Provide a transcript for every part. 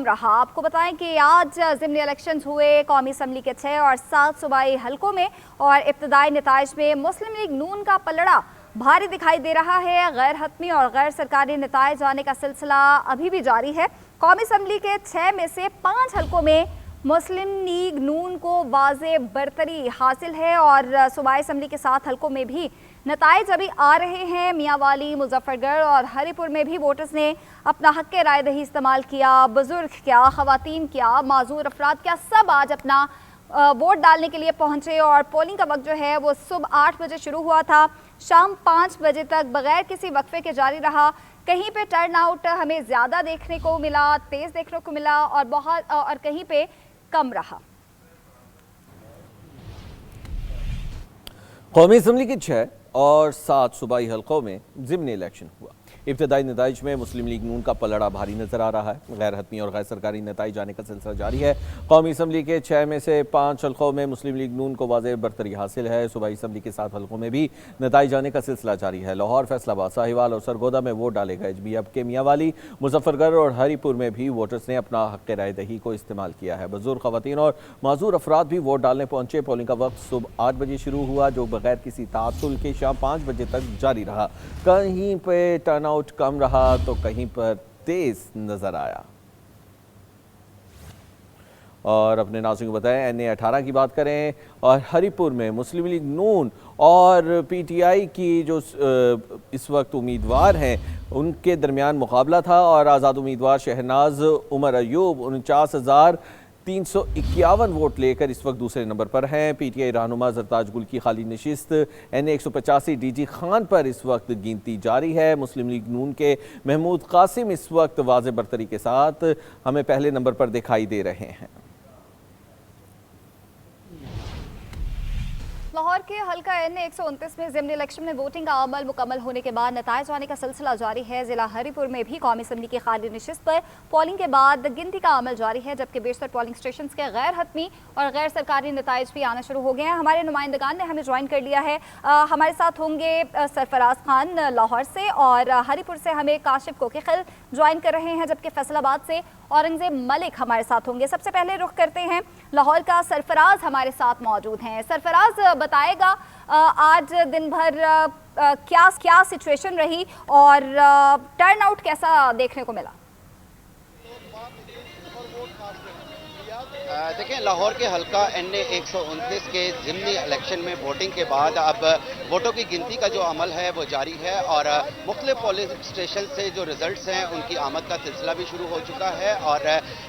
रहा। आपको बताएं कि आज ज़िमनी इलेक्शंस हुए कौमी असम्बली के 6 और 7 सूबाई हलकों में और इब्तदाई नताइज में मुस्लिम लीग नून का पलड़ा भारी दिखाई दे रहा है। गैर हतमी और गैर सरकारी नताइज आने का सिलसिला अभी भी जारी है। कौमी असम्बली के 6 में से 5 हलकों में मुस्लिम लीग नून को वाज़े बरतरी हासिल है और सूबाई असम्बली के 7 हलकों में भी नताइज अभी आ रहे हैं। मियांवाली, मुजफ्फरगढ़ और हरीपुर में भी वोटर्स ने अपना हक राय दही इस्तेमाल किया। बुजुर्ग क्या, खवातीन क्या, माजूर अफराद क्या, सब आज अपना वोट डालने के लिए पहुंचे और पोलिंग का वक्त जो है वो सुबह 8 बजे शुरू हुआ था, शाम 5 बजे तक बगैर किसी वक्फे के जारी रहा। कहीं पे टर्न आउट हमें ज़्यादा देखने को मिला, तेज़ देखने को मिला और कहीं पे कम रहा। कौमी असम्बली के 6 और 7 सूबाई हलकों में ज़िमनी इलेक्शन हुआ। इब्तदाई नताइज में मुस्लिम लीग नून का पलड़ा भारी नजर आ रहा है। गैर हतमी और गैर सरकारी नताइज आने का सिलसिला जारी है। कौमी असम्बली के 6 में से 5 हलकों में मुस्लिम लीग नून को वाज़ेह बरतरी हासिल है। सूबाई असम्बली के 7 हलकों में भी नताइज आने का सिलसिला जारी है। लाहौर, फैसलाबाद, साहिवाल और सरगोदा में वोट डाले गए। अब के मियांवाली, मुजफ्फरगढ़ और हरीपुर में भी वोटर्स ने अपना हक राय दही को इस्तेमाल किया है। बुजुर्ग, खवातीन और माजूर अफराद भी वोट डालने पहुंचे। पोलिंग का वक्त सुबह 8 बजे शुरू हुआ, जो बगैर किसी तातुल के शाम 5 बजे तक जारी रहा। कहीं पे टर्नआउट कम रहा तो कहीं पर तेज नजर आया। और अपने नाज़रीन को बताएं, NA-18 की बात करें और हरीपुर में मुस्लिम लीग नून और PTI की जो इस वक्त उम्मीदवार हैं उनके दरमियान मुकाबला था और आज़ाद उम्मीदवार शहनाज उमर अयूब 49,351 वोट लेकर इस वक्त दूसरे नंबर पर हैं। PTI रहनुमा जरताज गुल की खाली नशिस्त NA-185 DG खान पर इस वक्त गिनती जारी है। मुस्लिम लीग नून के महमूद कासिम इस वक्त वाज़े बरतरी के साथ हमें पहले नंबर पर दिखाई दे रहे हैं। लाहौर के हल्का NA-129 में ज़िमनी इलेक्शन में वोटिंग का अमल मुकम्मल होने के बाद नताइज आने का सिलसिला जारी है। जिला हरीपुर में भी कौमी असम्बली की खाली नशिस्त पर पोलिंग के बाद गिनती का अमल जारी है, जबकि बेशतर पोलिंग स्टेशन के गैर हतमी और गैर सरकारी नताइज भी आना शुरू हो गए हैं। हमारे नुमाइंदगान ने हमें ज्वाइन कर लिया है। हमारे साथ होंगे सरफराज खान लाहौर से और हरीपुर से हमें काशिफ कोकीखिल ज्वाइन कर रहे हैं, जबकि फैसलाबाद से औरंगजेब मलिक हमारे साथ होंगे। सबसे पहले रुख करते हैं लाहौर का। सरफराज हमारे साथ मौजूद हैं। सरफराज बताएगा आज दिन भर क्या सिचुएशन रही और टर्न आउट कैसा देखने को मिला? देखिए, लाहौर के हल्का NA-129 के ज़िमनी इलेक्शन में वोटिंग के बाद अब वोटों की गिनती का जो अमल है वो जारी है और मुख्तलिफ पोलिंग स्टेशन से जो रिजल्ट्स हैं उनकी आमद का सिलसिला भी शुरू हो चुका है और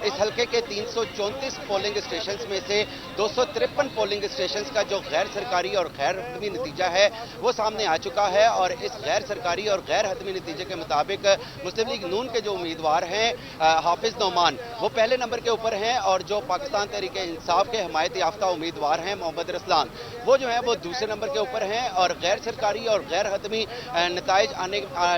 इस हल्के के 334 पोलिंग स्टेशन में से 253 पोलिंग स्टेशन का जो गैर सरकारी और गैर हतमी नतीजा है वो सामने आ चुका है। और इस गैर सरकारी और गैर हतमी नतीजे के मुताबिक मुस्लिम लीग नून के जो उम्मीदवार हैं हाफिज नोमान वो पहले नंबर के ऊपर हैं और जो पाकिस्तान तहरीक इंसाफ के हिमायत याफ्ता उम्मीदवार हैं मोहम्मद रसलान वो जो है वो दूसरे नंबर के ऊपर हैं। और गैर सरकारी और गैर हतमी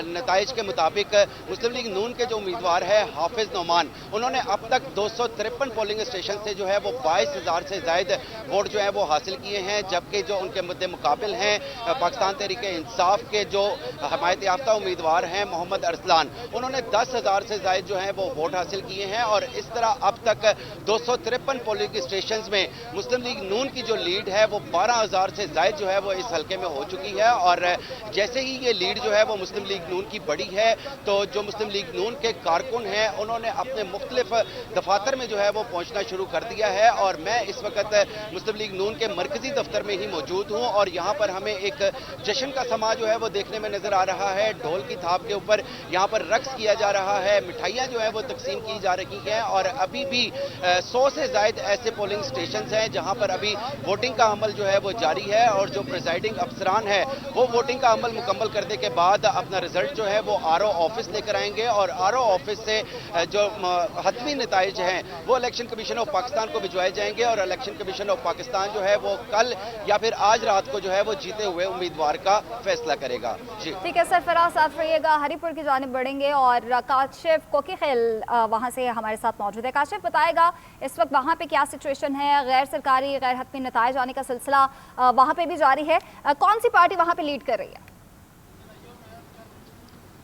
नताइज के मुताबिक मुस्लिम लीग नून के जो उम्मीदवार है हाफिज नोमान उन्होंने अब तक 253 पोलिंग स्टेशन से जो है वो 22,000 से ज्यादा वोट जो है वो हासिल किए हैं, जबकि जो उनके मुद्दे मुकाबिल हैं पाकिस्तान तहरीक इंसाफ के जो हिमायत याफ्ता उम्मीदवार हैं मोहम्मद अरसलान उन्होंने 10,000 से ज्यादा जो है वो वोट हासिल किए हैं। और इस तरह अब तक 253 पोलिंग स्टेशन में मुस्लिम लीग नून की जो लीड है वो 12,000 से ज्यादा जो है वो इस हल्के में हो चुकी है। और जैसे ही ये लीड जो है वो मुस्लिम लीग नून की बढ़ी है तो जो मुस्लिम लीग नून के कारकुन हैं उन्होंने अपने मुख्तलिफ दफातर में जो है वो पहुंचना शुरू कर दिया है। और मैं इस वक्त मुस्लिम लीग नून के मरकजी दफ्तर में ही मौजूद हूं और यहाँ पर हमें एक जश्न का समा जो है वो देखने में नजर आ रहा है। ढोल की थाप के ऊपर यहाँ पर रक्स किया जा रहा है, मिठाइयाँ जो है वो तकसीम की जा रही हैं और अभी भी 100 से ज्यादा ऐसे पोलिंग स्टेशन हैं जहां पर अभी वोटिंग का अमल जो है वो जारी है। और जो प्रिजाइडिंग अफसरान है वो वोटिंग का अमल मुकम्मल करने के बाद अपना रिजल्ट जो है वो RO ऑफिस लेकर आएंगे और RO ऑफिस से जो हतमी नताइज हैं वो इलेक्शन कमीशन ऑफ पाकिस्तान को भिजवाए जाएंगे और इलेक्शन कमीशन ऑफ पाकिस्तान जो है वो कल या फिर आज रात को जो है वो जीते हुए उम्मीदवार का फैसला करेगा। जी ठीक है सरफराज, साथ रहिएगा। हरीपुर की जानिब बढ़ेंगे और काशिफ कोकीखिल वहां से हमारे साथ मौजूद है। काशिफ बताएगा इस वक्त वहां पे क्या सिचुएशन है? गैर सरकारी गैर हतमी नताइज आने का सिलसिला वहां पे भी जारी है। कौन सी पार्टी वहां पे लीड कर रही है?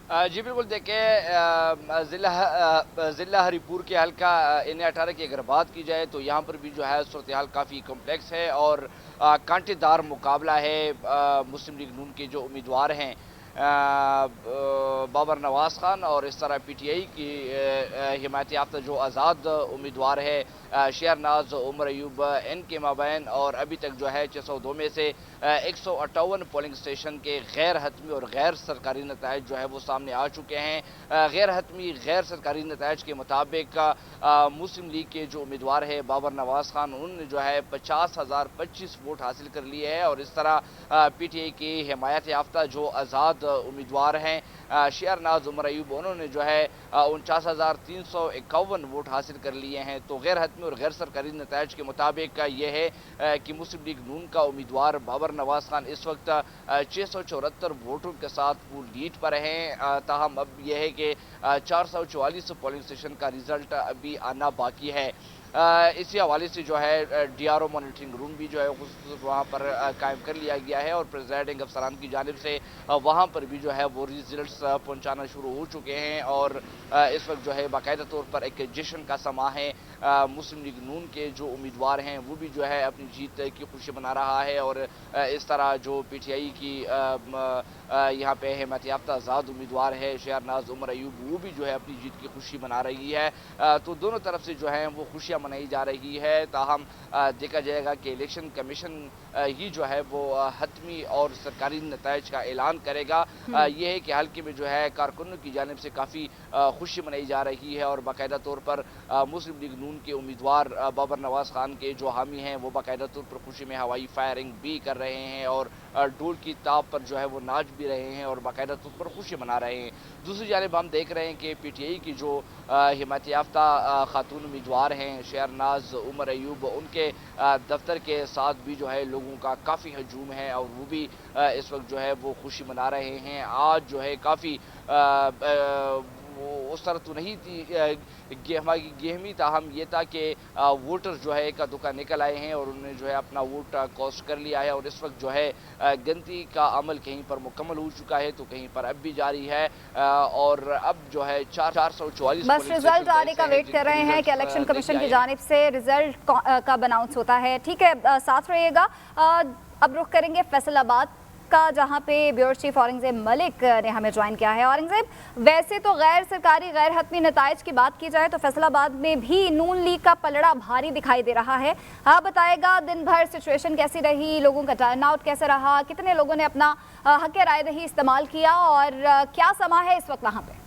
जी बिल्कुल, देखिए ज़िला हरीपुर के हल्का NA-18 की अगर बात की जाए तो यहाँ पर भी जो है सूरत हाल काफ़ी कॉम्प्लेक्स है और कांटेदार मुकाबला है। मुस्लिम लीग नून के जो उम्मीदवार हैं बाबर नवाज खान और इस तरह PTI की हिमायत याफ्ता जो आज़ाद उम्मीदवार है शहरनाज उमर अयूब, इनके माबैन और अभी तक जो है 602 में से 158 पोलिंग स्टेशन के गैर हतमी और गैर सरकारी नताइज जो है वो सामने आ चुके हैं। गैर हतमी गैर सरकारी नताइज के मुताबिक मुस्लिम लीग के जो उम्मीदवार है बाबर नवाज खान, उन्होंने जो है 50,025 वोट हासिल कर लिए हैं और इस तरह PTI की हिमायत याफ्ता जो आज़ाद उम्मीदवार हैं शहरनाज उमर अयूब, उन्होंने जो है 49,351 वोट हासिल कर लिए हैं। तो गैर हतमी और गैर सरकारी नताइज के मुताबिक ये है कि मुस्लिम लीग नून का उम्मीदवार बाबर नवाज खान इस वक्त 674 वोटों के साथ वो लीड पर हैं। ताहम अब यह है कि 444 पोलिंग स्टेशन का रिजल्ट अभी आना बाकी है। इसी हवाले से जो है DRO मॉनिटरिंग रूम भी जो है वहाँ पर कायम कर लिया गया है और प्रेसिडेंट अफसरान की जानिब से वहाँ पर भी जो है वो रिजल्ट्स पहुँचाना शुरू हो चुके हैं और इस वक्त जो है बाकायदा तौर पर एक जश्न का समा है। मुस्लिम लीग नून के जो उम्मीदवार हैं वो भी जो है अपनी जीत की खुशी मना रहा है और इस तरह जो PTI की यहाँ पे हिमायत याफ्ता आज़ाद उम्मीदवार है शहरनाज उमर अयूब, वो भी जो है अपनी जीत की खुशी मना रही है। तो दोनों तरफ से जो है वो खुशियाँ मनाई जा रही है। ताहम देखा जाएगा कि इलेक्शन कमीशन ही जो है वो हतमी और सरकारी नताइज का ऐलान करेगा। ये है कि हल्के में जो है कारकुनों की जानिब से काफ़ी खुशी मनाई जा रही है और बाकायदा तौर पर मुस्लिम लीग नून के उम्मीदवार बाबर नवाज खान के जो हामी हैं वो बाकायदा तौर पर खुशी में हवाई फायरिंग भी कर रहे हैं और ढोल की ताप पर जो है वो नाच भी रहे हैं और बाकायदा तौर पर खुशी मना रहे हैं। दूसरी जानिब हम देख रहे हैं कि PTI की जो हिमायत याफ्ता खातून उम्मीदवार हैं शहरनाज उमर अयूब, उनके दफ्तर के साथ भी जो है लोगों का काफ़ी हजूम है और वो भी इस वक्त जो है वो खुशी मना रहे हैं। आज जो है काफ़ी वो उस तरह तो नहीं थी हमारी गेहमी, ताहम ये था कि वोटर जो है का दुका निकल आए हैं और उन्होंने जो है अपना वोट कास्ट कर लिया है और इस वक्त जो है गिनती का अमल कहीं पर मुकम्मल हो चुका है तो कहीं पर अब भी जारी है और अब जो है 444 बस रिजल्ट आने का वेट कर रहे हैं कि इलेक्शन कमीशन की जानिब से रिजल्ट कब अनाउंस होता है। ठीक है, साथ रहिएगा। अब रुख करेंगे फैसलाबाद का, जहां पे ब्यूरो चीफ औरंगजेब मलिक ने हमें ज्वाइन किया है। औरंगजेब, वैसे तो गैर सरकारी गैर हतमी नताइज की बात की जाए तो फैसलाबाद में भी नून लीग का पलड़ा भारी दिखाई दे रहा है। हाँ, बताएगा दिन भर सिचुएशन कैसी रही, लोगों का टर्नआउट कैसे रहा, कितने लोगों ने अपना हक राय दही इस्तेमाल किया और क्या समा है इस वक्त वहाँ पे?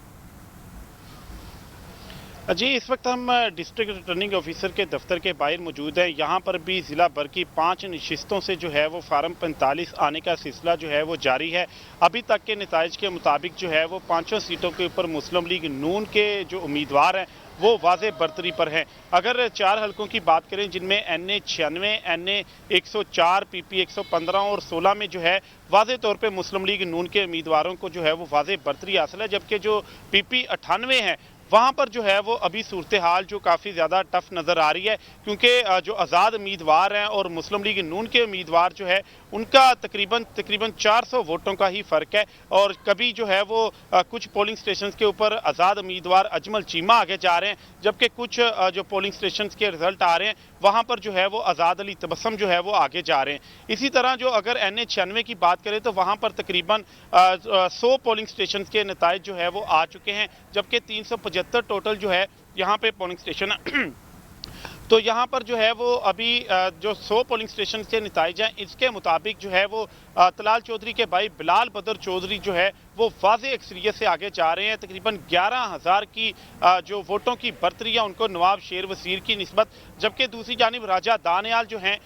जी, इस वक्त हम डिस्ट्रिक्ट रिटर्निंग ऑफिसर के दफ्तर के बाहर मौजूद हैं। यहाँ पर भी ज़िला भर की 5 नशिस्तों से जो है वो फार्म 45 आने का सिलसिला जो है वो जारी है। अभी तक के नताइज के मुताबिक जो है वो 5 सीटों के ऊपर मुस्लिम लीग नून के जो उम्मीदवार हैं वो वाज़े बरतरी पर हैं। अगर 4 हलकों की बात करें जिनमें NA 96, NA 104, PP 115 और 16 में जो है वाज़े तौर पे मुस्लिम लीग नून के उम्मीदवारों को जो है वो वाज़े बरतरी हासिल है, जबकि जो PP 98 है वहाँ पर जो है वो अभी सूरत हाल जो काफ़ी ज़्यादा टफ नज़र आ रही है, क्योंकि जो आज़ाद उम्मीदवार हैं और मुस्लिम लीग नून के उम्मीदवार जो है उनका तकरीबन 400 वोटों का ही फ़र्क है। और कभी जो है वो कुछ पोलिंग स्टेशंस के ऊपर आज़ाद उम्मीदवार अजमल चीमा आगे जा रहे हैं, जबकि कुछ जो पोलिंग स्टेशंस के रिजल्ट आ रहे हैं वहाँ पर जो है वो आज़ाद अली तबस्सुम जो है वो आगे जा रहे हैं। इसी तरह जो अगर NA 96 की बात करें तो वहाँ पर तकरीबन 100 पोलिंग स्टेशन के नताइज जो है वो आ चुके हैं, जबकि 375 टोटल जो है यहाँ पे पोलिंग स्टेशन तो यहाँ पर जो है वो अभी जो 100 पोलिंग स्टेशन के नताइज हैं इसके मुताबिक जो है वो तलाल चौधरी के भाई बिलाल बदर चौधरी जो है वो वाज़े अक्सरियत से आगे जा रहे हैं। तकरीबन 11,000 की जो वोटों की बरतरी है उनको नवाब शेर वसीर की निस्बत, जबकि दूसरी जानिब राजा दानियाल जो हैं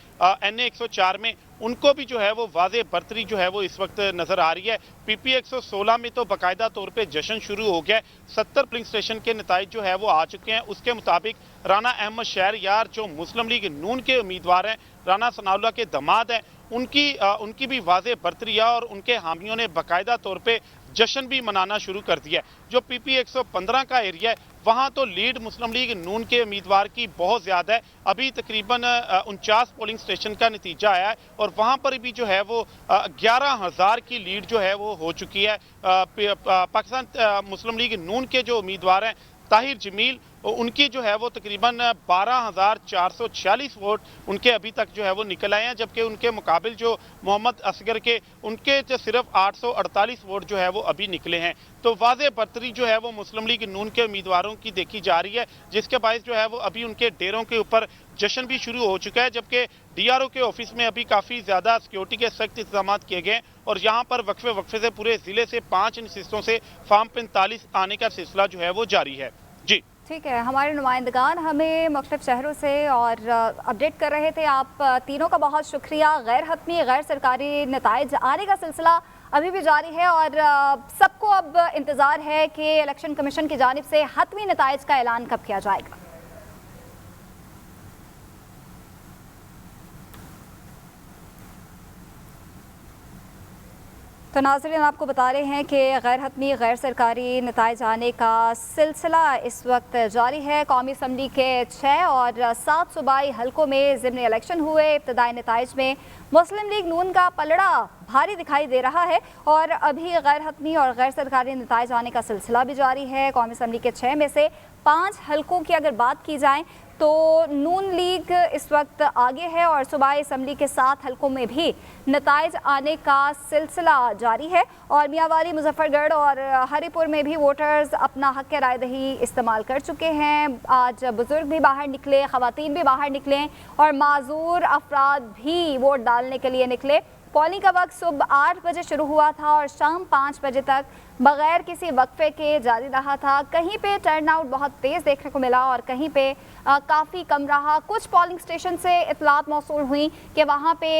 NA 104 में उनको भी जो है वो वाज़े बरतरी जो है वो इस वक्त नज़र आ रही है। PP 116 में तो बाकायदा तौर पे जश्न शुरू हो गया है। 70 पोलिंग स्टेशन के नताइज जो है वो आ चुके हैं। उसके मुताबिक राना अहमद शहरयार जो मुस्लिम लीग नून के उम्मीदवार हैं, राना सनाउल्लाह के दामाद हैं, उनकी भी वाज़े बरतरी है और उनके हामियों ने बाकायदा तौर पे जश्न भी मनाना शुरू कर दिया है। जो PP 115 का एरिया है वहां तो लीड मुस्लिम लीग नून के उम्मीदवार की बहुत ज्यादा है। अभी तकरीबन 49 पोलिंग स्टेशन का नतीजा आया है और वहां पर भी जो है वो 11,000 की लीड जो है वो हो चुकी है। पाकिस्तान मुस्लिम लीग नून के जो उम्मीदवार हैं ताहिर जमील, उनकी जो है वो तकरीबन 12,446 वोट उनके अभी तक जो है वो निकल आए हैं, जबकि उनके मुकाबिल जो मोहम्मद असगर के उनके जो सिर्फ 848 वोट जो है वो अभी निकले हैं। तो वाज़े बर्तरी जो है वो मुस्लिम लीग नून के उम्मीदवारों की देखी जा रही है, जिसके बायस जो है वो अभी उनके डेरों के ऊपर जश्न भी शुरू हो चुका है, जबकि DRO के ऑफिस में अभी काफ़ी ज़्यादा सिक्योरिटी के सख्त इंतजाम किए गए हैं और यहाँ पर वक्फे से पूरे ज़िले से 5 नशिस्तों से फार्म 45 आने का सिलसिला जो है वो जारी है। जी ठीक है, हमारे नुमाइंदगान हमें मुख्तलिफ शहरों से और अपडेट कर रहे थे। आप तीनों का बहुत शुक्रिया। गैर हतमी गैर सरकारी नताइज आने का सिलसिला अभी भी जारी है और सबको अब इंतज़ार है कि इलेक्शन कमीशन की जानिब से हतमी नताइज का ऐलान कब किया जाएगा। तो नाज़रीन, आपको बता रहे हैं कि गैर हतमी गैर सरकारी नताइज आने का सिलसिला इस वक्त जारी है। कौमी असम्बली के 6 और 7 सूबाई हलकों में ज़िमनी इलेक्शन हुए। इब्तदाई नताइज में मुस्लिम लीग नून का पलड़ा भारी दिखाई दे रहा है और अभी गैर हतमी और गैर सरकारी नताइज आने का सिलसिला भी जारी है। कौमी असम्बली के 6 में से 5 हलकों की अगर बात की जाए तो नून लीग इस वक्त आगे है और सूबाई असम्बली के 7 हलकों में भी नताइज आने का सिलसिला जारी है और मियांवाली, मुजफ्फरगढ़ और हरिपुर में भी वोटर्स अपना हक़ राय दही इस्तेमाल कर चुके हैं। आज बुजुर्ग भी बाहर निकले, ख़वातीन भी बाहर निकले और माजूर अफराद भी वोट डालने के लिए निकले। पोलिंग का वक्त सुबह 8 बजे शुरू हुआ था और शाम 5 बजे तक बग़ैर किसी वक्फे के जारी रहा था। कहीं पे टर्न आउट बहुत तेज़ देखने को मिला और कहीं पे काफ़ी कम रहा। कुछ पोलिंग स्टेशन से इतलात मौसूल हुई कि वहाँ पे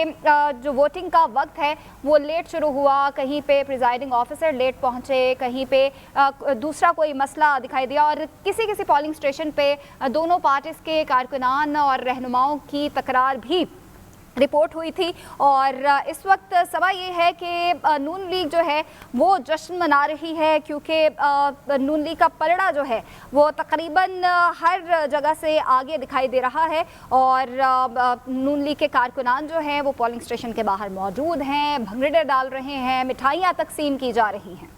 जो वोटिंग का वक्त है वो लेट शुरू हुआ, कहीं पे प्रिजाइडिंग ऑफिसर लेट पहुँचे, कहीं पे दूसरा कोई मसला दिखाई दिया और किसी किसी पोलिंग स्टेशन पे दोनों पार्टीज़ के कारकुनान और रहनुमाओं की तकरार भी रिपोर्ट हुई थी। और इस वक्त सवाल ये है कि नून लीग जो है वो जश्न मना रही है क्योंकि नून लीग का पलड़ा जो है वो तकरीबन हर जगह से आगे दिखाई दे रहा है और नून लीग के कारकुनान जो हैं वो पोलिंग स्टेशन के बाहर मौजूद हैं, भंगड़े डाल रहे हैं, मिठाइयाँ तकसीम की जा रही हैं।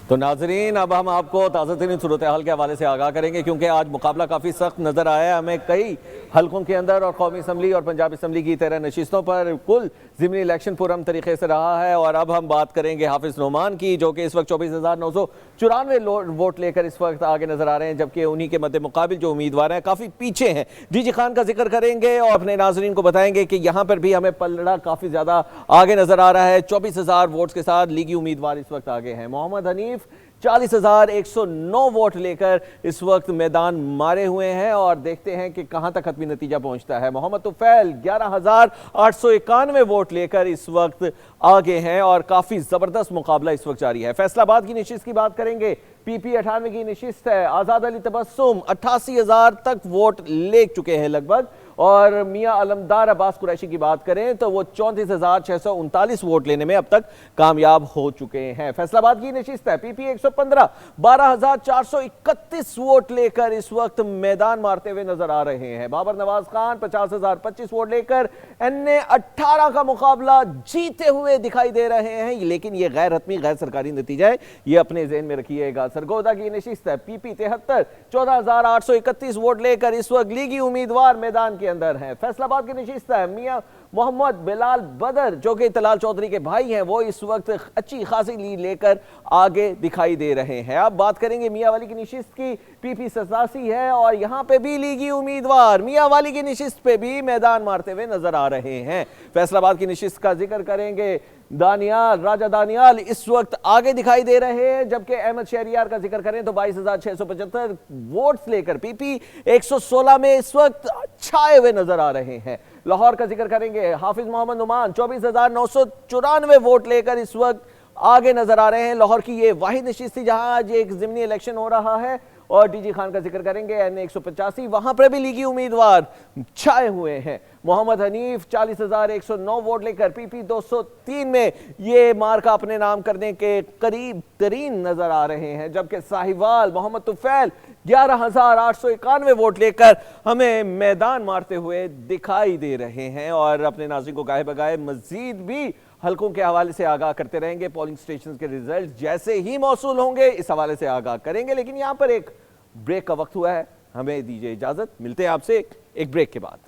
तो नाजरीन, अब हम आपको ताज़ा तरीन सूरत हाल के हवाले से आगाह करेंगे क्योंकि आज मुकाबला काफ़ी सख्त नज़र आया है हमें कई हलकों के अंदर और कौमी असम्बली और पंजाब असम्बली की 13 नशिस्तों पर कुल ज़िमनी इलेक्शन पुरअमन तरीके से रहा है। और अब हम बात करेंगे हाफिज़ नोमान की, जो कि इस वक्त 24,994 वोट लेकर इस वक्त आगे नजर आ रहे हैं, जबकि उन्हीं के मद्दे मुकाबिल जो उम्मीदवार हैं काफ़ी पीछे हैं। जी खान का जिक्र करेंगे और अपने नाजरीन को बताएंगे कि यहाँ पर भी हमें पलड़ा काफ़ी ज़्यादा आगे नजर आ रहा है। 24,000 वोट्स के साथ लीगी उम्मीदवार इस वक्त आगे हैं। मोहम्मद हनीफ 40,109 वोट लेकर इस वक्त मैदान मारे हुए हैं और देखते हैं कि कहां तक हतमी नतीजा पहुंचता है। मोहम्मद तुफैल 11,891 वोट लेकर इस वक्त आगे हैं और काफी जबरदस्त मुकाबला इस वक्त जारी है। फैसलाबाद की नशिस्त की बात करेंगे। PP 98 की नशिस्त है। आजाद अली तबस्सुम 88,000 तक वोट ले चुके हैं लगभग। और मियां अलमदार अब्बास कुरैशी की बात करें तो वो 34,639 वोट लेने में अब तक कामयाब हो चुके हैं। फैसलाबाद की नशिस्त है। PP 115 12,431 वोट लेकर इस वक्त मैदान मारते हुए नजर आ रहे हैं। बाबर नवाज खान 50,025 वोट लेकर NA 18 का मुकाबला जीते हुए दिखाई दे रहे हैं, लेकिन ये गैर हतमी गैर सरकारी नतीजा है, ये अपने ज़हन में रखिएगा। सरगोदा की नशिस्त है। PP 73 14,831 वोट लेकर इस वक्त लीगी उम्मीदवार मैदान के अंदर हैं। फैसलाबाद की नशिस्त है। मियां मोहम्मद बिलाल बदर, जो कि तलाल चौधरी के भाई हैं, वो इस वक्त अच्छी खासी लीड लेकर आगे दिखाई दे रहे हैं। अब बात करेंगे मियां वाली की नशिस्त की। PP 87 है और यहां पे भी लीगी उम्मीदवार मियां वाली की नशिस्त पे भी मैदान मारते हुए नजर आ रहे हैं। फैसलाबाद की नशिस्त का जिक्र करेंगे। दानियाल, राजा दानियाल इस वक्त आगे दिखाई दे रहे हैं, जबकि अहमद शहरियार का जिक्र करें तो 22,675 वोट्स लेकर PP 116 में इस वक्त छाए हुए नजर आ रहे हैं। लाहौर का जिक्र करेंगे। हाफिज मोहम्मद नुमान 24,994 वोट लेकर इस वक्त आगे नजर आ रहे हैं। लाहौर की ये वाहिद नशिस्त थी जहां आज एक ज़िमनी इलेक्शन हो रहा है और डीजी खान का जिक्र करेंगे, एन 185 वहां पर भी लीगी उम्मीदवार छाए हुए हैं। मोहम्मद हनीफ 40,109 वोट लेकर पीपी 203 में ये मार्का अपने नाम करने के करीब तरीन नजर आ रहे हैं, जबकि साहिवाल मोहम्मद तुफैल 11,891 वोट लेकर हमें मैदान मारते हुए दिखाई दे रहे हैं और अपने नाज़रीन को गाहे बगाए मजीद भी हलकों के हवाले से आगाह करते रहेंगे। पोलिंग स्टेशन के रिजल्ट जैसे ही मौसूल होंगे इस हवाले से आगाह करेंगे, लेकिन यहां पर एक ब्रेक का वक्त हुआ है, हमें दीजिए इजाजत, मिलते हैं आपसे एक ब्रेक के बाद।